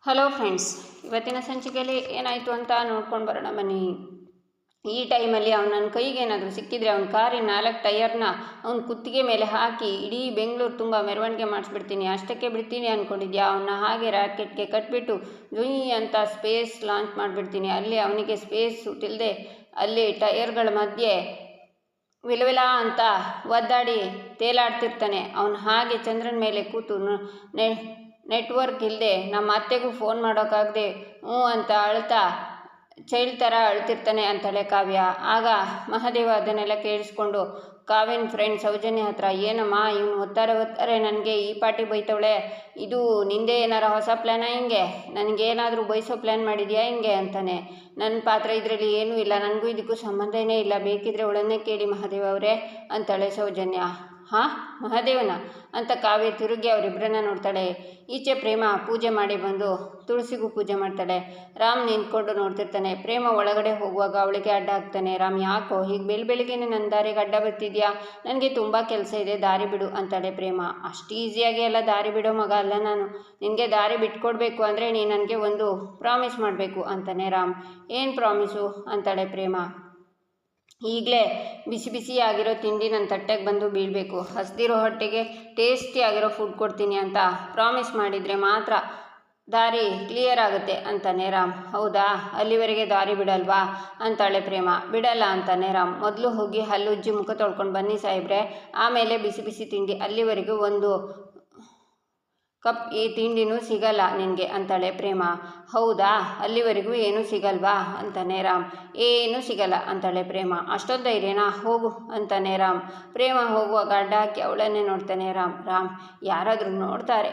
Hello friends, ಇವತ್ತಿನ ಸಂಚಿಕೆಯಲ್ಲಿ ಏನಾಯಿತು ಅಂತ ನೋಡ್ಕೊಂಡು ಬರೋಣ ಬನ್ನಿ. ಈ ಟೈಮಲ್ಲಿ ಅವನು ನನ್ನ ಕೈಗೆ ಏನಾದರೂ ಸಿಕ್ಕಿದರೆ ಅವನ ಕಾರಿನ 4 ಟೈರ್ನ ಅವ್ನ ಕುತ್ತಿಗೆ ಮೇಲೆ ಹಾಕಿ ಇಡೀ ಬೆಂಗಳೂರು ತುಂಬ ಮೆರವಣಿಗೆ ಮಾಡಿಸ್ಬಿಡ್ತೀನಿ, ಅಷ್ಟಕ್ಕೆ ಬಿಡ್ತೀನಿ ಅಂದ್ಕೊಂಡಿದ್ಯಾ? ಅವನ್ನ ಹಾಗೆ ರಾಕೆಟ್ಗೆ ಕಟ್ಬಿಟ್ಟು ಜುಯ್ ಅಂತ ಸ್ಪೇಸ್ ಲಾಂಚ್ ಮಾಡಿಬಿಡ್ತೀನಿ. ಅಲ್ಲಿ ಅವನಿಗೆ ಸ್ಪೇಸು ತಿಳಿದೆ ಅಲ್ಲಿ ಟೈರ್ಗಳ ಮಧ್ಯೆ ವಿಲವಿಲ ಅಂತ ಒದ್ದಾಡಿ ತೇಲಾಡ್ತಿರ್ತಾನೆ. ಅವನು ಹಾಗೆ ಚಂದ್ರನ ಮೇಲೆ ಕೂತು ನೆಟ್ವರ್ಕ್ ಇಲ್ಲದೆ ನಮ್ಮ ಅತ್ತೆಗೂ ಫೋನ್ ಮಾಡೋಕ್ಕಾಗದೆ ಅಂತ ಅಳ್ತಾ ಚೈಲ್ಡ್ ಥರ ಅಳ್ತಿರ್ತಾನೆ ಅಂತಾಳೆ ಕಾವ್ಯ. ಆಗ ಮಹಾದೇವ ಅದನ್ನೆಲ್ಲ ಕೇಳಿಸ್ಕೊಂಡು ಕಾವ್ಯನ ಫ್ರೆಂಡ್ ಸೌಜನ್ಯ ಹತ್ರ, ಏನಮ್ಮ ಇವನು ಒತ್ತಾರೆ ನನಗೆ ಈ ಪಾರ್ಟಿ ಬೈತವಳೆ, ಇದು ನಿಂದೆ ಏನಾರ ಹೊಸ ಪ್ಲ್ಯಾನ ಹಿಂಗೆ, ನನಗೇನಾದರೂ ಬಯಸೋ ಪ್ಲ್ಯಾನ್ ಮಾಡಿದ್ಯಾ ಹಿಂಗೆ ಅಂತಾನೆ. ನನ್ನ ಪಾತ್ರ ಇದರಲ್ಲಿ ಏನೂ ಇಲ್ಲ, ನನಗೂ ಇದಕ್ಕೂ ಸಂಬಂಧನೇ ಇಲ್ಲ, ಬೇಕಿದ್ರೆ ಅವಳನ್ನೇ ಕೇಳಿ ಮಹಾದೇವ ಅವರೇ ಅಂತಾಳೆ ಸೌಜನ್ಯ. ಹಾಂ, ಮಹಾದೇವನ ಅಂತ ಕಾವ್ಯ ತಿರುಗಿ ಅವರಿಬ್ಬರನ್ನ ನೋಡ್ತಾಳೆ. ಈಚೆ ಪ್ರೇಮ ಪೂಜೆ ಮಾಡಿ ಬಂದು ತುಳಸಿಗೂ ಪೂಜೆ ಮಾಡ್ತಾಳೆ. ರಾಮ್ ನಿಂತ್ಕೊಂಡು ನೋಡ್ತಿರ್ತಾನೆ. ಪ್ರೇಮ ಒಳಗಡೆ ಹೋಗುವಾಗ ಅವಳಿಗೆ ಅಡ್ಡ ಆಗ್ತಾನೆ. ರಾಮ್, ಯಾಕೋ ಹೀಗೆ ಬೆಳಗ್ಗೆನೇ ನನ್ನ ದಾರಿಗೆ ಅಡ್ಡ ಬರ್ತಿದ್ಯಾ? ನನಗೆ ತುಂಬ ಕೆಲಸ ಇದೆ, ದಾರಿ ಬಿಡು ಅಂತಾಳೆ ಪ್ರೇಮ. ಅಷ್ಟು ಈಸಿಯಾಗಿ ಎಲ್ಲ ದಾರಿ ಬಿಡೋ ಮಗ ಅಲ್ಲ ನಾನು, ನಿನಗೆ ದಾರಿ ಬಿಟ್ಕೊಡ್ಬೇಕು ಅಂದರೆ ನೀನು ನನಗೆ ಒಂದು ಪ್ರಾಮಿಸ್ ಮಾಡಬೇಕು ಅಂತಾನೆ ರಾಮ್. ಏನು ಪ್ರಾಮಿಸು ಅಂತಾಳೆ ಪ್ರೇಮ. ಈಗಲೇ ಬಿಸಿ ಬಿಸಿಯಾಗಿರೋ ತಿಂಡಿ ನನ್ನ ತಟ್ಟೆಗೆ ಬಂದು ಬೀಳಬೇಕು, ಹಸ್ದಿರೋ ಹೊಟ್ಟೆಗೆ ಟೇಸ್ಟಿಯಾಗಿರೋ ಫುಡ್ ಕೊಡ್ತೀನಿ ಅಂತ ಪ್ರಾಮಿಸ್ ಮಾಡಿದರೆ ಮಾತ್ರ ದಾರಿ ಕ್ಲಿಯರ್ ಆಗುತ್ತೆ ಅಂತಾನೆ ರಾಮ್. ಹೌದಾ, ಅಲ್ಲಿವರೆಗೆ ದಾರಿ ಬಿಡಲ್ವಾ ಅಂತಾಳೆ ಪ್ರೇಮ. ಬಿಡಲ್ಲ ಅಂತಾನೆ ರಾಮ್. ಮೊದಲು ಹೋಗಿ ಹಲ್ಲುಜ್ಜಿ ಮುಖ ತೊಳ್ಕೊಂಡು ಬನ್ನಿ ಸಾಹೇಬ್ರೆ, ಆಮೇಲೆ ಬಿಸಿ ಬಿಸಿ ತಿಂಡಿ, ಅಲ್ಲಿವರೆಗೂ ಒಂದು ಕಪ್ ಈ ತಿಂಡಿನೂ ಸಿಗಲ್ಲ ನಿನಗೆ ಅಂತಾಳೆ ಪ್ರೇಮ. ಹೌದಾ, ಅಲ್ಲಿವರೆಗೂ ಏನೂ ಸಿಗಲ್ವಾ ಅಂತಾನೆ ರಾಮ್. ಏನೂ ಸಿಗಲ್ಲ ಅಂತಾಳೆ ಪ್ರೇಮ. ಅಷ್ಟೊಂದು ಧೈರ್ಯನಾ, ಹೋಗು ಅಂತಾನೆ ರಾಮ್. ಪ್ರೇಮ ಹೋಗುವಾಗ ಅಡ್ಡ ಹಾಕಿ ಅವಳನ್ನೇ ನೋಡ್ತಾನೆ ರಾಮ್. ರಾಮ್, ಯಾರಾದರೂ ನೋಡ್ತಾರೆ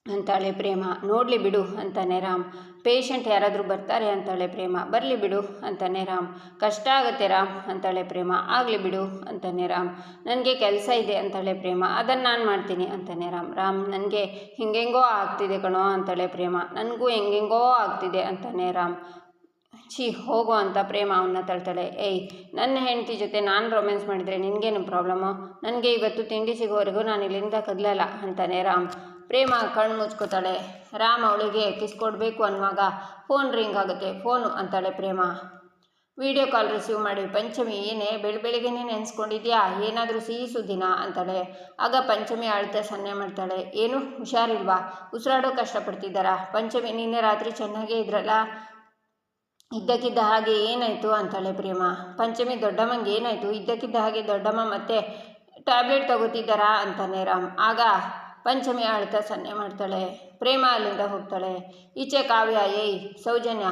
ಅಂತಾಳೆ ಪ್ರೇಮ. ನೋಡಲಿ ಬಿಡು ಅಂತಾನೆ ರಾಮ್. ಪೇಷಂಟ್ ಯಾರಾದರೂ ಬರ್ತಾರೆ ಅಂತಾಳೆ ಪ್ರೇಮ. ಬರಲಿ ಬಿಡು ಅಂತಾನೆ ರಾಮ್. ಕಷ್ಟ ಆಗುತ್ತೆ ರಾಮ್ ಅಂತಾಳೆ ಪ್ರೇಮ. ಆಗಲಿ ಬಿಡು ಅಂತಾನೆ ರಾಮ್. ನನಗೆ ಕೆಲಸ ಇದೆ ಅಂತಾಳೆ ಪ್ರೇಮ. ಅದನ್ನು ನಾನು ಮಾಡ್ತೀನಿ ಅಂತಾನೆ ರಾಮ್. ರಾಮ್, ನನಗೆ ಹಿಂಗೆಂಗೋ ಆಗ್ತಿದೆ ಕಣೋ ಅಂತಾಳೆ ಪ್ರೇಮ. ನನಗೂ ಹೆಂಗೆಂಗೋ ಆಗ್ತಿದೆ ಅಂತಾನೆ ರಾಮ್. ಹೋಗೋ ಅಂತ ಪ್ರೇಮ ಅವನ್ನ ತಳ್ತಾಳೆ. ಏಯ್, ನನ್ನ ಹೆಂಡತಿ ಜೊತೆ ನಾನು ರೊಮ್ಯಾನ್ಸ್ ಮಾಡಿದರೆ ನಿನಗೇನು ಪ್ರಾಬ್ಲಮ್ಮು? ನನಗೆ ಇವತ್ತು ತಿಂಡಿ ಸಿಗೋವರೆಗೂ ನಾನು ಇಲ್ಲಿಂದ ಕದಲಲ್ಲ ಅಂತಾನೆ ರಾಮ್. ಪ್ರೇಮ ಕಣ್ಣು ಮುಚ್ಕೋತಾಳೆ. ರಾಮ್ ಅವಳಿಗೆ ಕಿಸ್ ಕೊಡಬೇಕು ಅನ್ನುವಾಗ ಫೋನ್ ರಿಂಗ್ ಆಗುತ್ತೆ. ಫೋನು ಅಂತಾಳೆ ಪ್ರೇಮ. ವಿಡಿಯೋ ಕಾಲ್ ರಿಸೀವ್ ಮಾಡಿ, ಪಂಚಮಿ ಏನೇ ಬೆಳಗ್ಗೆನೇ ನೆನೆಸ್ಕೊಂಡಿದ್ಯಾ, ಏನಾದರೂ ಸಿಹಿ ಸುದ್ದಿನಾ ಅಂತಾಳೆ. ಆಗ ಪಂಚಮಿ ಅಳ್ತಾ ಸನ್ನೆ ಮಾಡ್ತಾಳೆ. ಏನು ಹುಷಾರಿಲ್ವಾ, ಉಸಿರಾಡೋ ಕಷ್ಟಪಡ್ತಿದ್ದಾರಾ? ಪಂಚಮಿ ನಿನ್ನೆ ರಾತ್ರಿ ಚೆನ್ನಾಗೇ ಇದ್ರಲ್ಲ, ಇದ್ದಕ್ಕಿದ್ದ ಹಾಗೆ ಏನಾಯಿತು ಅಂತಾಳೆ ಪ್ರೇಮ. ಪಂಚಮಿ, ದೊಡ್ಡಮ್ಮಂಗೆ ಏನಾಯಿತು? ಇದ್ದಕ್ಕಿದ್ದ ಹಾಗೆ ದೊಡ್ಡಮ್ಮ ಮತ್ತೆ ಟ್ಯಾಬ್ಲೆಟ್ ತಗೋತಿದ್ದಾರಾ ಅಂತಾನೆ ರಾಮ್. ಆಗ ಪಂಚಮಿ ಅಳ್ತಾ ಸನ್ನೆ ಮಾಡ್ತಾಳೆ. ಪ್ರೇಮ ಅಲ್ಲಿಂದ ಹೋಗ್ತಾಳೆ. ಈಚೆ ಕಾವ್ಯ, ಏಯ್ ಸೌಜನ್ಯ,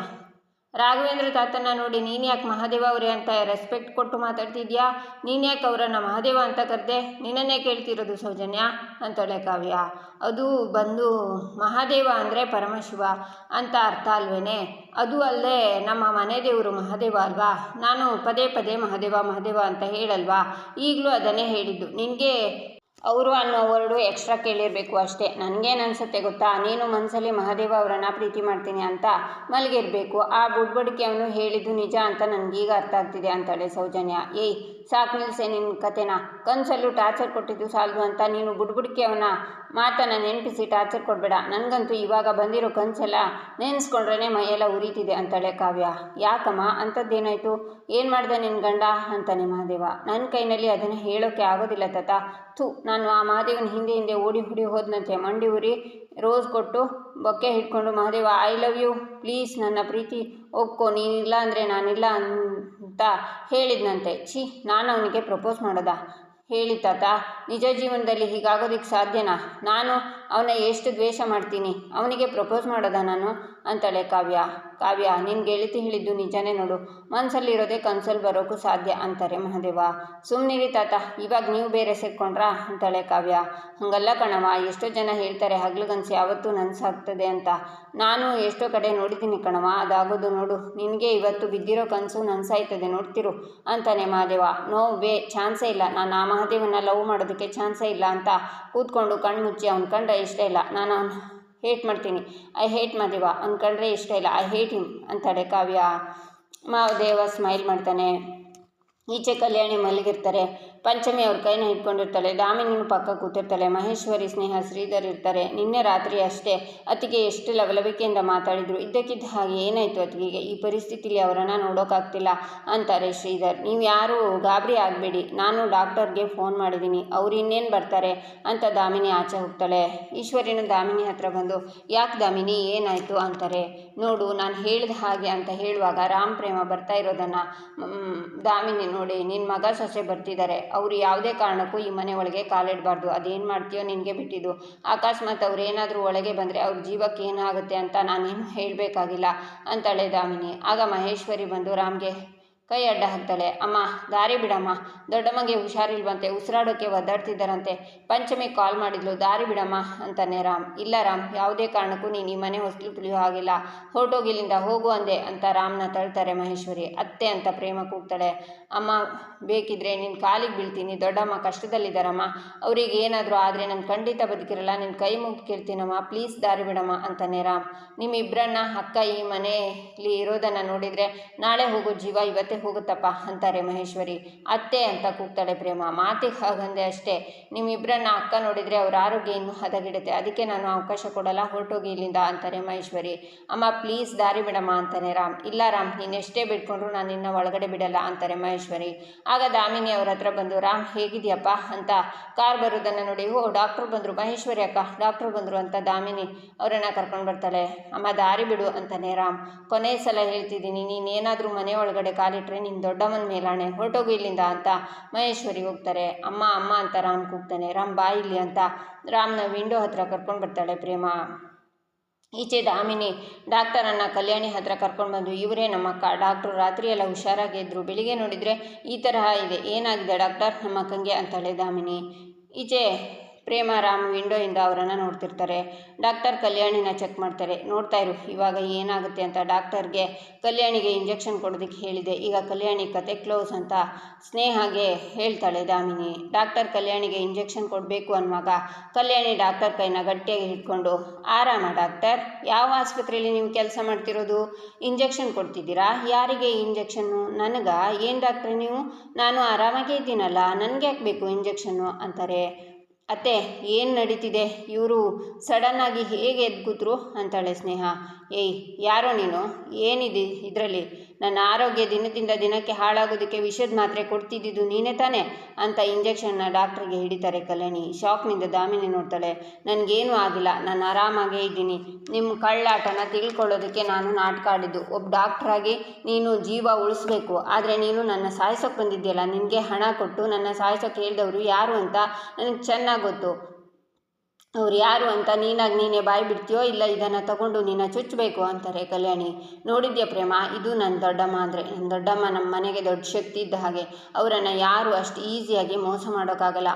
ರಾಘವೇಂದ್ರ ತಾತನ್ನ ನೋಡಿ ನೀನು ಯಾಕೆ ಮಹಾದೇವ ಅವರೇ ಅಂತ ರೆಸ್ಪೆಕ್ಟ್ ಕೊಟ್ಟು ಮಾತಾಡ್ತಿದ್ಯಾ? ನೀನು ಯಾಕೆ ಅವರನ್ನು ಮಹಾದೇವ ಅಂತ ಕರೆದೆ? ನಿನ್ನನ್ನೇ ಕೇಳ್ತಿರೋದು ಸೌಜನ್ಯ ಅಂತಾಳೆ ಕಾವ್ಯ. ಅದು ಬಂದು ಮಹಾದೇವ ಅಂದರೆ ಪರಮಶಿವ ಅಂತ ಅರ್ಥ ಅಲ್ವೇನೆ? ಅದು ಅಲ್ಲದೆ ನಮ್ಮ ಮನೆ ದೇವರು ಮಹಾದೇವ ಅಲ್ವಾ? ನಾನು ಪದೇ ಪದೇ ಮಹಾದೇವ ಮಹಾದೇವ ಅಂತ ಹೇಳಲ್ವಾ? ಈಗಲೂ ಅದನ್ನೇ ಹೇಳಿದ್ದು. ನಿನಗೆ ಅವರು ಅನ್ನೋ ವರ್ಡು ಎಕ್ಸ್ಟ್ರಾ ಕೇಳಿರಬೇಕು ಅಷ್ಟೇ. ನನಗೇನು ಅನಿಸುತ್ತೆ ಗೊತ್ತಾ, ನೀನು ಮನಸ್ಸಲ್ಲಿ ಮಹಾದೇವ ಅವರನ್ನು ಪ್ರೀತಿ ಮಾಡ್ತೀನಿ ಅಂತ ಮಲಗಿರಬೇಕು. ಆ ಬುಡ್ಬಡಿಕೆ ಅವನು ಹೇಳಿದ್ದು ನಿಜ ಅಂತ ನನಗೀಗ ಅರ್ಥ ಆಗ್ತಿದೆ ಅಂತಾಳೆ ಸೌಜನ್ಯ. ಏಯ್, ಸಾಕು ನಿಲ್ಲಿಸೆ ನಿನ್ನ ಕತೆನ. ಕನಸಲ್ಲೂ ಟಾರ್ಚರ್ ಕೊಟ್ಟಿದ್ದು ಸಾಲದು ಅಂತ ನೀನು ಬುಡ್ಬುಡಿಕೆ ಅವನ ಮಾತನ್ನು ನೆನಪಿಸಿ ಟಾರ್ಚರ್ ಕೊಡಬೇಡ. ನನಗಂತೂ ಇವಾಗ ಬಂದಿರೋ ಕನಸೆಲ್ಲ ನೆನೆಸ್ಕೊಂಡ್ರೇ ಮೈಯೆಲ್ಲ ಉರಿತಿದೆ ಅಂತಾಳೆ ಕಾವ್ಯ. ಯಾಕಮ್ಮ, ಅಂಥದ್ದೇನಾಯಿತು? ಏನು ಮಾಡ್ದೆ ನಿನ್ನ ಗಂಡ ಅಂತಾನೆ ಮಹಾದೇವ. ನನ್ನ ಕೈನಲ್ಲಿ ಅದನ್ನು ಹೇಳೋಕ್ಕೆ ಆಗೋದಿಲ್ಲ ತಾತ. ನಾನು ಆ ಮಹಾದೇವನ ಹಿಂದೆ ಓಡಿ ಹೋದನಂತೆ. ಮಂಡಿ ಉರಿ ರೋಸ್ ಕೊಟ್ಟು ಬೊಕ್ಕೆ ಹಿಡ್ಕೊಂಡು, Mahadeva I love you, please ನನ್ನ ಪ್ರೀತಿ ಒಪ್ಕೊ, ನೀನಿಲ್ಲ ಅಂದರೆ ನಾನಿಲ್ಲ ಅಂತ ಹೇಳಿದ್ನಂತೆ. ನಾನು ಅವನಿಗೆ ಪ್ರಪೋಸ್ ಮಾಡೋದಾ? ಹೇಳಿ ತಾತ, ನಿಜ ಜೀವನದಲ್ಲಿ ಹೀಗಾಗೋದಕ್ಕೆ ಸಾಧ್ಯನಾ? ನಾನು ಅವನ ಎಷ್ಟು ದ್ವೇಷ ಮಾಡ್ತೀನಿ, ಅವನಿಗೆ ಪ್ರಪೋಸ್ ಮಾಡೋದಾ ನಾನು ಅಂತಾಳೆ ಕಾವ್ಯ. ಕಾವ್ಯ, ನಿನ್ನ ಗೆಳತಿ ಹೇಳಿದ್ದು ನಿಜನೇ ನೋಡು, ಮನಸ್ಸಲ್ಲಿರೋದೇ ಕನ್ಸಲ್ಲಿ ಬರೋಕ್ಕೂ ಸಾಧ್ಯ ಅಂತಾರೆ ಮಹಾದೇವ. ಸುಮ್ಮನಿರಿ ತಾತ, ಇವಾಗ ನೀವು ಬೇರೆ ಸೇರ್ಕೊಂಡ್ರಾ ಅಂತಾಳೆ ಕಾವ್ಯ. ಹಾಗಲ್ಲ ಕಣವ, ಎಷ್ಟೋ ಜನ ಹೇಳ್ತಾರೆ ಹಗ್ಲುಗನ್ಸು ಯಾವತ್ತೂ ನನಸಾಗ್ತದೆ ಅಂತ. ನಾನು ಎಷ್ಟೋ ಕಡೆ ನೋಡಿದ್ದೀನಿ ಕಣವ, ಅದಾಗೋದು ನೋಡು. ನಿನಗೆ ಇವತ್ತು ಬಿದ್ದಿರೋ ಕನಸು ನನಸಾಯ್ತದೆ, ನೋಡ್ತಿರು ಅಂತಾನೆ ಮಹಾದೇವ. ನೋ ವೇ, ಚಾನ್ಸೇ ಇಲ್ಲ, ನಾನು ಆ ಮಹಾದೇವನ ಲವ್ ಮಾಡೋದಕ್ಕೆ ಚಾನ್ಸೇ ಇಲ್ಲ ಅಂತ ಕೂತ್ಕೊಂಡು ಕಣ್ಣು ಮುಚ್ಚಿ ಅವ್ನು ಕಂಡ್ರೆ ಇಷ್ಟ ಇಲ್ಲ, ನಾನು ಅವ್ನು ಹೇಟ್ ಮಾಡ್ತೀನಿ, ಐ ಹೇಟ್ ಮಹಾದೇವ, ಅವ್ನು ಕಂಡ್ರೆ ಇಷ್ಟ ಇಲ್ಲ, ಐ ಹೇಟ್ ಹಿಮ್ ಅಂತಾಳೆ ಕಾವ್ಯ. ಮಹಾದೇವ ಸ್ಮೈಲ್ ಮಾಡ್ತಾನೆ. ಈಚೆ ಕಲ್ಯಾಣಿ ಮಲಗಿರ್ತಾರೆ. ಪಂಚಮಿ ಅವ್ರ ಕೈನ ಹಿಡ್ಕೊಂಡಿರ್ತಾಳೆ. ದಾಮಿನಿನೂ ಪಕ್ಕ ಕೂತಿರ್ತಾಳೆ. ಮಹೇಶ್ವರಿ, ಸ್ನೇಹ, ಶ್ರೀಧರ್ ಇರ್ತಾರೆ. ನಿನ್ನೆ ರಾತ್ರಿ ಅಷ್ಟೇ ಅತ್ತಿಗೆ ಎಷ್ಟು ಲವಲವಿಕೆಯಿಂದ ಮಾತಾಡಿದ್ರು. ಇದ್ದಕ್ಕಿದ್ದ ಹಾಗೆ ಏನಾಯಿತು ಅತ್ತಿಗೆಗೆ? ಈ ಪರಿಸ್ಥಿತಿಲಿ ಅವರನ್ನು ನೋಡೋಕ್ಕಾಗ್ತಿಲ್ಲ ಅಂತಾರೆ ಶ್ರೀಧರ್. ನೀವು ಯಾರೂ ಗಾಬರಿ ಆಗಬೇಡಿ, ನಾನು ಡಾಕ್ಟರ್ಗೆ ಫೋನ್ ಮಾಡಿದ್ದೀನಿ, ಅವ್ರು ಇನ್ನೇನು ಬರ್ತಾರೆ ಅಂತ ದಾಮಿನಿ ಆಚೆ ಹೋಗ್ತಾಳೆ. ಈಶ್ವರಿನ ದಾಮಿನಿ ಹತ್ರ ಬಂದು, ಯಾಕೆ ದಾಮಿನಿ ಏನಾಯಿತು ಅಂತಾರೆ. ನೋಡು, ನಾನು ಹೇಳಿದ ಹಾಗೆ ಅಂತ ಹೇಳುವಾಗ ರಾಮ್ ಪ್ರೇಮ ಬರ್ತಾ ಇರೋದನ್ನು ದಾಮಿನಿ ನೋಡಿ, ನಿನ್ನ ಮಗ ಸೊಸೆ ಬರ್ತಿದ್ದಾರೆ, ಅವರು ಯಾವುದೇ ಕಾರಣಕ್ಕೂ ಈ ಮನೆ ಒಳಗೆ ಕಾಲಿಡಬಾರ್ದು, ಅದೇನು ಮಾಡ್ತೀಯೋ ನಿನಗೆ ಬಿಟ್ಟಿದ್ದು. ಅಕಸ್ಮಾತ್ ಅವ್ರು ಏನಾದರೂ ಒಳಗೆ ಬಂದರೆ ಅವ್ರ ಜೀವಕ್ಕೆ ಏನಾಗುತ್ತೆ ಅಂತ ನಾನೇನು ಹೇಳಬೇಕಾಗಿಲ್ಲ ಅಂತಾಳೆ ದಾಮಿನಿ. ಆಗ ಮಹೇಶ್ವರಿ ಬಂದು ರಾಮ್ಗೆ ಕೈ ಅಡ್ಡ ಹಾಕ್ತಾಳೆ. ಅಮ್ಮ ದಾರಿ ಬಿಡಮ್ಮ, ದೊಡ್ಡಮ್ಮಗೆ ಹುಷಾರಿಲ್ವಂತೆ, ಉಸಿರಾಡೋಕ್ಕೆ ಒದ್ದಾಡ್ತಿದ್ದಾರಂತೆ, ಪಂಚಮಿ ಕಾಲ್ ಮಾಡಿದ್ಲು, ದಾರಿ ಬಿಡಮ್ಮ ಅಂತಾನೆ ರಾಮ್. ಇಲ್ಲ ರಾಮ್, ಯಾವುದೇ ಕಾರಣಕ್ಕೂ ನೀನು ಈ ಮನೆ ಹೊಸಲು ತುಳಿಯೋ ಹಾಗಿಲ್ಲ, ಹೊರಟೋಗಿಲ್ಲಿಂದ ಹೋಗು ಅಂದೆ ಅಂತ ರಾಮ್ನ ತಳ್ತಾರೆ ಮಹೇಶ್ವರಿ. ಅತ್ತೆ ಅಂತ ಪ್ರೇಮ ಕೂಗ್ತಾಳೆ. ಅಮ್ಮ ಬೇಕಿದ್ರೆ ನಿನ್ನ ಕಾಲಿಗೆ ಬೀಳ್ತೀನಿ, ದೊಡ್ಡಮ್ಮ ಕಷ್ಟದಲ್ಲಿದ್ದಾರಮ್ಮ, ಅವ್ರಿಗೆ ಏನಾದರೂ ಆದರೆ ನಾನು ಖಂಡಿತ ಬದುಕಿರಲ್ಲ, ನಿನ್ನ ಕೈ ಮುಗ್ದು ಕೇಳ್ತೀನಮ್ಮ, ಪ್ಲೀಸ್ ದಾರಿ ಬಿಡಮ್ಮ ಅಂತಾನೆ ರಾಮ್. ನಿಮ್ಮಿಬ್ಬರನ್ನ ಅಕ್ಕ ಈ ಮನೆಯಲ್ಲಿ ಇರೋದನ್ನು ನೋಡಿದರೆ ನಾಳೆ ಹೋಗೋ ಜೀವ ಇವತ್ತೇ ಹೋಗುತ್ತಪ್ಪ ಅಂತಾರೆ ಮಹೇಶ್ವರಿ. ಅತ್ತೆ ಅಂತ ಕೂಗ್ತಾಳೆ ಪ್ರೇಮ. ಮಾತಿಗೆ ಹಾಗಂದೆ ಅಷ್ಟೇ, ನಿಮ್ಮಿಬ್ಬರನ್ನ ಅಕ್ಕ ನೋಡಿದರೆ ಅವ್ರ ಆರೋಗ್ಯ ಇನ್ನೂ ಹದಗೆಡುತ್ತೆ, ಅದಕ್ಕೆ ನಾನು ಅವಕಾಶ ಕೊಡಲ್ಲ, ಹೊರಟೋಗಿ ಇಲ್ಲಿಂದ ಅಂತಾರೆ ಮಹೇಶ್ವರಿ. ಅಮ್ಮ ಪ್ಲೀಸ್ ದಾರಿ ಬಿಡಮ್ಮ ಅಂತಾನೆ ರಾಮ್. ಇಲ್ಲ ರಾಮ್, ನೀನು ಎಷ್ಟೇ ಬಿಟ್ಕೊಂಡ್ರು ನಾನು ನಿನ್ನ ಒಳಗಡೆ ಬಿಡಲ್ಲ ಅಂತಾರೆ ಮಹೇಶ್ವರಿ. ಆಗ ದಾಮಿನಿ ಅವ್ರ ಹತ್ರ ಬಂದು, ರಾಮ್ ಹೇಗಿದೆಯಪ್ಪ ಅಂತ ಕಾರ್ ಬರೋದನ್ನು ನೋಡಿ, ಓ ಡಾಕ್ಟ್ರು ಬಂದರು, ಮಹೇಶ್ವರಿ ಅಕ್ಕ ಡಾಕ್ಟ್ರು ಬಂದರು ಅಂತ ದಾಮಿನಿ ಅವರನ್ನು ಕರ್ಕೊಂಡು ಬರ್ತಾಳೆ. ಅಮ್ಮ ದಾರಿ ಬಿಡು ಅಂತಾನೆ ರಾಮ್. ಕೊನೆಯ ಸಲ ಹೇಳ್ತಿದ್ದೀನಿ, ನೀನೇನಾದರೂ ಮನೆ ಒಳಗಡೆ ಕಾಲಿಟ್ರೆ ನಿನ್ನ ದೊಡ್ಡಮ್ಮನ ಮೇಲಾಣೆ, ಹೊರಟೋಗು ಇಲ್ಲಿಂದ ಅಂತ ಮಹೇಶ್ವರಿ ಹೋಗ್ತಾರೆ. ಅಮ್ಮ ಅಮ್ಮ ಅಂತ ರಾಮ್ ಕೂಗ್ತಾನೆ. ರಾಮ್ ಬಾ ಇಲ್ಲಿ ಅಂತ ರಾಮ್ನ ವಿಂಡೋ ಹತ್ರ ಕರ್ಕೊಂಡು ಬರ್ತಾಳೆ ಪ್ರೇಮ. ಈಚೆ ದಾಮಿನಿ ಡಾಕ್ಟರನ್ನು ಕಲ್ಯಾಣಿ ಹತ್ರ ಕರ್ಕೊಂಡು ಬಂದು, ಇವರೇ ನಮ್ಮಕ್ಕ, ಡಾಕ್ಟ್ರು ರಾತ್ರಿಯೆಲ್ಲ ಹುಷಾರಾಗಿದ್ದರು, ಬೆಳಿಗ್ಗೆ ನೋಡಿದರೆ ಈ ತರಹ ಇದೆ, ಏನಾಗಿದೆ ಡಾಕ್ಟರ್ ನಮ್ಮ ಅಕ್ಕಂಗೆ ಅಂತಾಳೆ ದಾಮಿನಿ. ಈಚೆ ಪ್ರೇಮ ರಾಮ್ ವಿಂಡೋಯಿಂದ ಅವರನ್ನು ನೋಡ್ತಿರ್ತಾರೆ. ಡಾಕ್ಟರ್ ಕಲ್ಯಾಣಿನ ಚೆಕ್ ಮಾಡ್ತಾರೆ. ನೋಡ್ತಾ ಇರು ಇವಾಗ ಏನಾಗುತ್ತೆ ಅಂತ ಡಾಕ್ಟರ್ಗೆ ಕಲ್ಯಾಣಿಗೆ ಇಂಜೆಕ್ಷನ್ ಕೊಡೋದಕ್ಕೆ ಹೇಳಿದೆ. ಈಗ ಕಲ್ಯಾಣಿ ಕತೆ ಕ್ಲೋಸ್ ಅಂತ ಸ್ನೇಹಾಗೆ ಹೇಳ್ತಾಳೆ ದಾಮಿನಿ. ಡಾಕ್ಟರ್ ಕಲ್ಯಾಣಿಗೆ ಇಂಜೆಕ್ಷನ್ ಕೊಡಬೇಕು ಅನ್ನುವಾಗ ಕಲ್ಯಾಣಿ ಡಾಕ್ಟರ್ ಕೈನ ಗಟ್ಟಿಯಾಗಿ ಹಿಡ್ಕೊಂಡು, ಆರಾಮ ಡಾಕ್ಟರ್, ಯಾವ ಆಸ್ಪತ್ರೆಯಲ್ಲಿ ನೀವು ಕೆಲಸ ಮಾಡ್ತಿರೋದು, ಇಂಜೆಕ್ಷನ್ ಕೊಡ್ತಿದ್ದೀರಾ, ಯಾರಿಗೆ ಇಂಜೆಕ್ಷನ್ನು, ನನಗ, ಏನು ಡಾಕ್ಟ್ರೆ ನೀವು, ನಾನು ಆರಾಮಾಗೇ ಇದ್ದೀನಲ್ಲ, ನನಗೆ ಯಾಕೆ ಬೇಕು ಇಂಜೆಕ್ಷನ್ನು ಅಂತಾರೆ. ಅತ್ತೆ ಏನು ನಡೀತಿದೆ, ಇವರು ಸಡನ್ನಾಗಿ ಹೇಗೆ ಎದ್ದು ಕೂತ್ರು ಅಂತಾಳೆ ಸ್ನೇಹ. ಏಯ್ ಯಾರೋ ನೀನು, ಏನಿದೆ ಇದರಲ್ಲಿ, ನನ್ನ ಆರೋಗ್ಯ ದಿನದಿಂದ ದಿನಕ್ಕೆ ಹಾಳಾಗೋದಕ್ಕೆ ವಿಷದ ಮಾತ್ರೆ ಕೊಡ್ತಿದ್ದಿದ್ದು ನೀನೇ ತಾನೇ ಅಂತ ಇಂಜೆಕ್ಷನ್ನ ಡಾಕ್ಟ್ರಿಗೆ ಹಿಡಿತಾರೆ ಕಲ್ಯಾಣಿ. ಶಾಕ್ನಿಂದ ದಾಮಿನಿ ನೋಡ್ತಾಳೆ. ನನಗೇನೂ ಆಗಿಲ್ಲ, ನಾನು ಆರಾಮಾಗೇ ಇದ್ದೀನಿ, ನಿಮ್ಮ ಕಳ್ಳಾಟನ ತಿಳ್ಕೊಳ್ಳೋದಕ್ಕೆ ನಾನು ನಾಟಕ ಆಡಿದ್ದು, ಒಬ್ಬ ಡಾಕ್ಟ್ರಾಗಿ ನೀನು ಜೀವ ಉಳಿಸ್ಬೇಕು, ಆದರೆ ನೀನು ನನ್ನ ಸಾಯಿಸೋಕೆ ಬಂದಿದ್ದೀಯಲ್ಲ, ನಿನಗೆ ಹಣ ಕೊಟ್ಟು ನನ್ನ ಸಾಯಿಸೋಕೆ ಹೇಳಿದವರು ಯಾರು ಅಂತ ನನಗೆ ಚೆನ್ನಾಗಿ ಗೊತ್ತು, ಅವ್ರು ಯಾರು ಅಂತ ನೀನಾಗಿ ನೀನೇ ಬಾಯಿ ಬಿಡ್ತೀಯೋ ಇಲ್ಲ ಇದನ್ನು ತಗೊಂಡು ನೀನು ಚುಚ್ಚಬೇಕು ಅಂತಾರೆ ಕಲ್ಯಾಣಿ. ನೋಡಿದ್ಯಾ ಪ್ರೇಮ, ಇದು ನನ್ನ ದೊಡ್ಡಮ್ಮ ಅಂದರೆ, ನನ್ನ ದೊಡ್ಡಮ್ಮ ನಮ್ಮ ಮನೆಗೆ ದೊಡ್ಡ ಶಕ್ತಿ ಇದ್ದ ಹಾಗೆ, ಅವರನ್ನು ಯಾರು ಅಷ್ಟು ಈಸಿಯಾಗಿ ಮೋಸ ಮಾಡೋಕ್ಕಾಗಲ್ಲ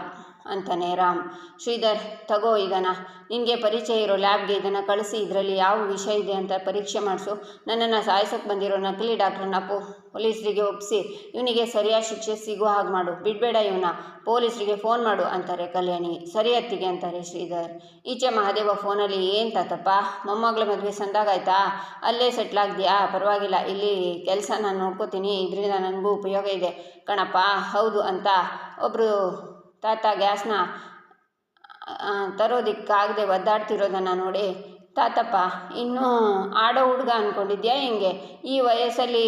ಅಂತಾನೆ ರಾಮ್. ಶ್ರೀಧರ್ ತಗೋ ಇದನ್ನು, ನಿನಗೆ ಪರಿಚಯ ಇರೋ ಲ್ಯಾಬ್ಗೆ ಇದನ್ನು ಕಳಿಸಿ, ಇದರಲ್ಲಿ ಯಾವ ವಿಷಯ ಇದೆ ಅಂತ ಪರೀಕ್ಷೆ ಮಾಡಿಸು, ನನ್ನನ್ನು ಸಾಯಿಸೋಕೆ ಬಂದಿರೋ ನಕಲಿ ಡಾಕ್ಟ್ರನ್ನ ಪೊಲೀಸರಿಗೆ ಒಪ್ಪಿಸಿ ಇವನಿಗೆ ಸರಿಯಾದ ಶಿಕ್ಷೆ ಸಿಗೋ ಹಾಗೆ ಮಾಡು, ಬಿಡಬೇಡ ಇವನ್ನ, ಪೊಲೀಸರಿಗೆ ಫೋನ್ ಮಾಡು ಅಂತಾರೆ ಕಲ್ಯಾಣಿ. ಸರಿ ಅತ್ತಿಗೆ ಅಂತಾರೆ ಶ್ರೀಧರ್. ಈಚೆ ಮಹಾದೇವ ಫೋನಲ್ಲಿ, ಏನು ತಾತಪ್ಪ ಮೊಮ್ಮಗಳ ಮದುವೆ ಸಂದಾಗಾಯ್ತಾ, ಅಲ್ಲೇ ಸೆಟ್ಲಾಗಿದೆಯಾ, ಪರವಾಗಿಲ್ಲ, ಇಲ್ಲಿ ಕೆಲಸ ನಾನು ನೋಡ್ಕೋತೀನಿ, ಇದರಿಂದ ನನಗೂ ಉಪಯೋಗ ಇದೆ ಕಣಪ್ಪ. ಹೌದು ಅಂತ ಒಬ್ಬರು ತಾತ ಗ್ಯಾಸ್ನ ತರೋದಕ್ಕಾಗದೆ ಒದ್ದಾಡ್ತಿರೋದನ್ನು ನೋಡಿ, ತಾತಪ್ಪ ಇನ್ನೂ ಆಡೋ ಹುಡುಗ ಅಂದ್ಕೊಂಡಿದ್ಯಾ ಹೆಂಗೆ, ಈ ವಯಸ್ಸಲ್ಲಿ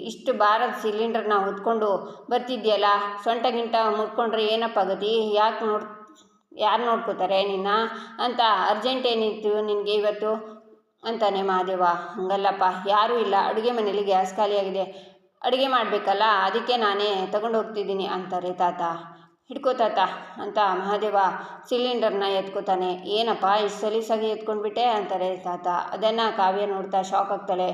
ಇಷ್ಟು ಭಾರದ ಸಿಲಿಂಡರ್ನ ಹೊತ್ಕೊಂಡು ಬರ್ತಿದ್ಯಲ್ಲ, ಸೊಂಟ ಗಿಂಟ ಮುಟ್ಕೊಂಡ್ರೆ ಏನಪ್ಪ ಗತಿ, ಯಾರು ನೋಡ್ಕೋತಾರೆ ನಿನ್ನ ಅಂತ, ಅರ್ಜೆಂಟ್ ಏನಿತ್ತು ನಿನಗೆ ಇವತ್ತು ಅಂತಾನೆ ಮಹಾದೇವ. ಹಂಗಲ್ಲಪ್ಪ, ಯಾರೂ ಇಲ್ಲ, ಅಡುಗೆ ಮನೇಲಿ ಗ್ಯಾಸ್ ಖಾಲಿಯಾಗಿದೆ, ಅಡುಗೆ ಮಾಡಬೇಕಲ್ಲ, ಅದಕ್ಕೆ ನಾನೇ ತಗೊಂಡು ಹೋಗ್ತಿದ್ದೀನಿ ಅಂತಾರೆ ತಾತ. ಹಿಡ್ಕೋ ತಾತ ಅಂತ ಮಹಾದೇವ ಸಿಲಿಂಡರ್ನ ಎತ್ಕೋತಾನೆ. ಏನಪ್ಪ ಇಷ್ಟು ಸಲೀಸಾಗಿ ಎತ್ಕೊಂಡ್ಬಿಟ್ಟೆ ಅಂತಾರೆ ತಾತ. ಅದನ್ನು ಕಾವ್ಯ ನೋಡ್ತಾ ಶಾಕ್ ಆಗ್ತಾಳೆ.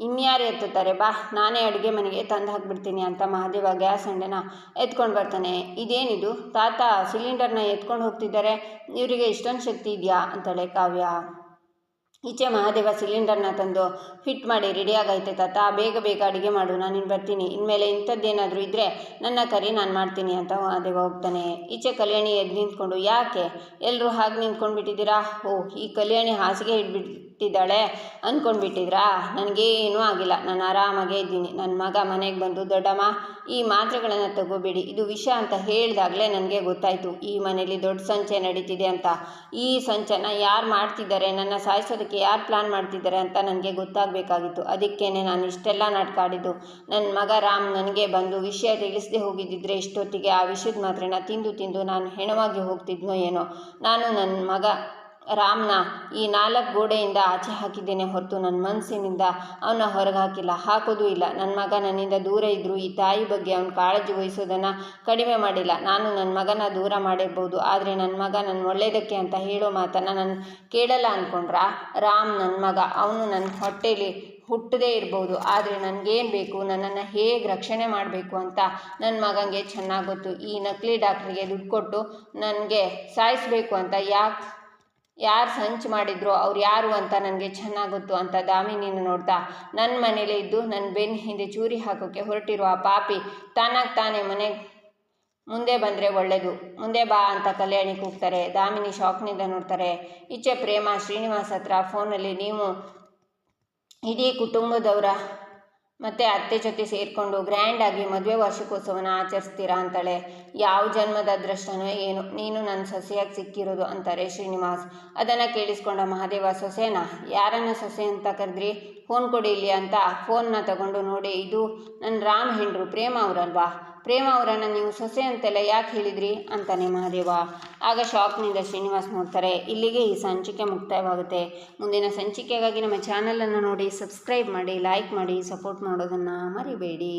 ಇನ್ಯಾರು ಎತ್ತುತ್ತಾರೆ, ಬಾ ನಾನೇ ಅಡುಗೆ ಮನೆಗೆ ತಂದು ಹಾಕ್ಬಿಡ್ತೀನಿ ಅಂತ ಮಹಾದೇವ ಗ್ಯಾಸ್ ಹಂಡೆನ ಎತ್ಕೊಂಡು ಬರ್ತಾನೆ. ಇದೇನಿದು ತಾತ ಸಿಲಿಂಡರ್ನ ಎತ್ಕೊಂಡು ಹೋಗ್ತಿದ್ದಾರೆ, ಇವರಿಗೆ ಇಷ್ಟೊಂದು ಶಕ್ತಿ ಇದೆಯಾ ಅಂತಾಳೆ ಕಾವ್ಯ. ಈಚೆ ಮಹಾದೇವ ಸಿಲಿಂಡರ್ನ ತಂದು ಫಿಟ್ ಮಾಡಿ ರೆಡಿಯಾಗೈತೆ ತಾತ, ಬೇಗ ಬೇಗ ಅಡುಗೆ ಮಾಡು, ನಾನು ಬರ್ತೀನಿ, ಇನ್ಮೇಲೆ ಇಂಥದ್ದೇನಾದರೂ ಇದ್ದರೆ ನನ್ನ ಕರಿ, ನಾನು ಮಾಡ್ತೀನಿ ಅಂತ ಮಹಾದೇವ ಹೋಗ್ತಾನೆ. ಈಚೆ ಕಲ್ಯಾಣಿ ಎದ್ದು ನಿಂತ್ಕೊಂಡು, ಯಾಕೆ ಎಲ್ಲರೂ ಹಾಗೆ ನಿಂತ್ಕೊಂಡು ಬಿಟ್ಟಿದ್ದೀರಾ, ಓ ಈ ಕಲ್ಯಾಣಿ ಹಾಸಿಗೆ ಬಿಟ್ಟಿದ್ದಾಳೆ ಅಂದ್ಕೊಂಡ್ಬಿಟ್ಟಿದ್ರಾ? ನನಗೇನೂ ಆಗಿಲ್ಲ, ನಾನು ಆರಾಮಾಗೇ ಇದ್ದೀನಿ. ನನ್ನ ಮಗ ಮನೆಗೆ ಬಂದು, ದೊಡ್ಡಮ್ಮ ಈ ಮಾತ್ರೆಗಳನ್ನು ತಗೋಬೇಡಿ, ಇದು ವಿಷ ಅಂತ ಹೇಳಿದಾಗಲೇ ನನಗೆ ಗೊತ್ತಾಯಿತು ಈ ಮನೇಲಿ ದೊಡ್ಡ ಸಂಚೆ ನಡೀತಿದೆ ಅಂತ. ಈ ಸಂಚನ ಯಾರು ಮಾಡ್ತಿದ್ದಾರೆ, ನನ್ನ ಸಾಯಿಸೋದಕ್ಕೆ ಯಾರು ಪ್ಲ್ಯಾನ್ ಮಾಡ್ತಿದ್ದಾರೆ ಅಂತ ನನಗೆ ಗೊತ್ತಾಗಬೇಕಾಗಿತ್ತು. ಅದಕ್ಕೇ ನಾನು ಇಷ್ಟೆಲ್ಲ ನಾಟಕ ಆಡಿದ್ದು. ನನ್ನ ಮಗ ರಾಮ್ ನನಗೆ ಬಂದು ವಿಷಯ ತಿಳಿಸದೆ ಹೋಗಿದ್ದಿದ್ರೆ ಇಷ್ಟೊತ್ತಿಗೆ ಆ ವಿಷದ ಮಾತ್ರೆನ ತಿಂದು ನಾನು ಹೆಣವಾಗಿ ಹೋಗ್ತಿದ್ನೋ ಏನೋ. ನಾನು ನನ್ನ ಮಗ ರಾಮ್ನ ಈ 4 ಗೋಡೆಯಿಂದ ಆಚೆ ಹಾಕಿದ್ದೇನೆ ಹೊರತು ನನ್ನ ಮನಸ್ಸಿನಿಂದ ಅವನ್ನ ಹೊರಗೆ ಹಾಕಿಲ್ಲ, ಹಾಕೋದೂ ಇಲ್ಲ. ನನ್ನ ಮಗ ನನ್ನಿಂದ ದೂರ ಇದ್ದರೂ ಈ ತಾಯಿ ಬಗ್ಗೆ ಅವನ ಕಾಳಜಿ ವಹಿಸೋದನ್ನು ಕಡಿಮೆ ಮಾಡಿಲ್ಲ. ನಾನು ನನ್ನ ಮಗನ ದೂರ ಮಾಡಿರ್ಬೋದು, ಆದರೆ ನನ್ನ ಮಗ ನನ್ನ ಒಳ್ಳೆಯದಕ್ಕೆ ಅಂತ ಹೇಳೋ ಮಾತನ್ನು ನಾನು ಕೇಳಲ್ಲ ಅಂದ್ಕೊಂಡ್ರಾ? ರಾಮ್ ನನ್ನ ಮಗ, ಅವನು ನನ್ನ ಹೊಟ್ಟೆಲಿ ಹುಟ್ಟದೇ ಇರ್ಬೋದು, ಆದರೆ ನನಗೇನು ಬೇಕು, ನನ್ನನ್ನು ಹೇಗೆ ರಕ್ಷಣೆ ಮಾಡಬೇಕು ಅಂತ ನನ್ನ ಮಗನಿಗೆ ಚೆನ್ನಾಗಿ ಗೊತ್ತು. ಈ ನಕಲಿ ಡಾಕ್ಟ್ರಿಗೆ ದುಡ್ಡು ಕೊಟ್ಟು ನನಗೆ ಸಾಯಿಸಬೇಕು ಅಂತ ಯಾರು ಸಂಚು ಮಾಡಿದ್ರು ಅವ್ರು ಯಾರು ಅಂತ ನನಗೆ ಚೆನ್ನಾಗಿ ಗೊತ್ತು ಅಂತ ದಾಮಿನಿನ ನೋಡ್ತಾ, ನನ್ನ ಮನೇಲೇ ಇದ್ದು ನನ್ನ ಬೆನ್ನ ಹಿಂದೆ ಚೂರಿ ಹಾಕೋಕ್ಕೆ ಹೊರಟಿರುವ ಆ ಪಾಪಿ ತಾನಾಗಿ ತಾನೇ ಮುಂದೆ ಬಂದರೆ ಒಳ್ಳೆಯದು, ಮುಂದೆ ಬಾ ಅಂತ ಕಲ್ಯಾಣಿ ಕೂಗ್ತಾರೆ. ದಾಮಿನಿ ಶಾಕ್ನಿಂದ ನೋಡ್ತಾರೆ. ಈಚೆ ಪ್ರೇಮ ಶ್ರೀನಿವಾಸ್ ಹತ್ರ ಫೋನಲ್ಲಿ, ನೀವು ಇಡೀ ಕುಟುಂಬದವರ ಮತ್ತು ಅತ್ತೆ ಜೊತೆ ಸೇರಿಕೊಂಡು ಗ್ರ್ಯಾಂಡಾಗಿ ಮದುವೆ ವಾರ್ಷಿಕೋತ್ಸವನ ಆಚರಿಸ್ತೀರಾ ಅಂತಾಳೆ. ಯಾವ ಜನ್ಮದ ಅದೃಷ್ಟನೋ ಏನು, ನೀನು ನನ್ನ ಸೊಸೆಯಾಗಿ ಸಿಕ್ಕಿರೋದು ಅಂತಾರೆ ಶ್ರೀನಿವಾಸ್. ಅದನ್ನು ಕೇಳಿಸ್ಕೊಂಡ ಮಹಾದೇವ, ಸೊಸೆನಾ? ಯಾರನ್ನ ಸೊಸೆ ಅಂತ ಕರೆದ್ರಿ? ಫೋನ್ ಕೊಡಿ ಇಲ್ಲಿ ಅಂತ ಫೋನ್ನ ತಗೊಂಡು ನೋಡಿ, ಇದು ನನ್ನ ರಾಮ್ ಹೆಂಡ್ರು ಪ್ರೇಮ ಅವರಲ್ವಾ? ಪ್ರೇಮ ಅವರನ್ನು ನೀವು ಸೊಸೆ ಅಂತೆಲ್ಲ ಯಾಕೆ ಹೇಳಿದ್ರಿ ಅಂತಾನೆ ಮಹಾದೇವ. ಆಗ ಶಾಕ್ನಿಂದ ಶ್ರೀನಿವಾಸ್ ನೋಡ್ತಾರೆ. ಇಲ್ಲಿಗೆ ಈ ಸಂಚಿಕೆ ಮುಕ್ತಾಯವಾಗುತ್ತೆ. ಮುಂದಿನ ಸಂಚಿಕೆಗಾಗಿ ನಮ್ಮ ಚಾನಲನ್ನು ನೋಡಿ, ಸಬ್ಸ್ಕ್ರೈಬ್ ಮಾಡಿ, ಲೈಕ್ ಮಾಡಿ, ಸಪೋರ್ಟ್ ಮಾಡೋದನ್ನು ಮರಿಬೇಡಿ.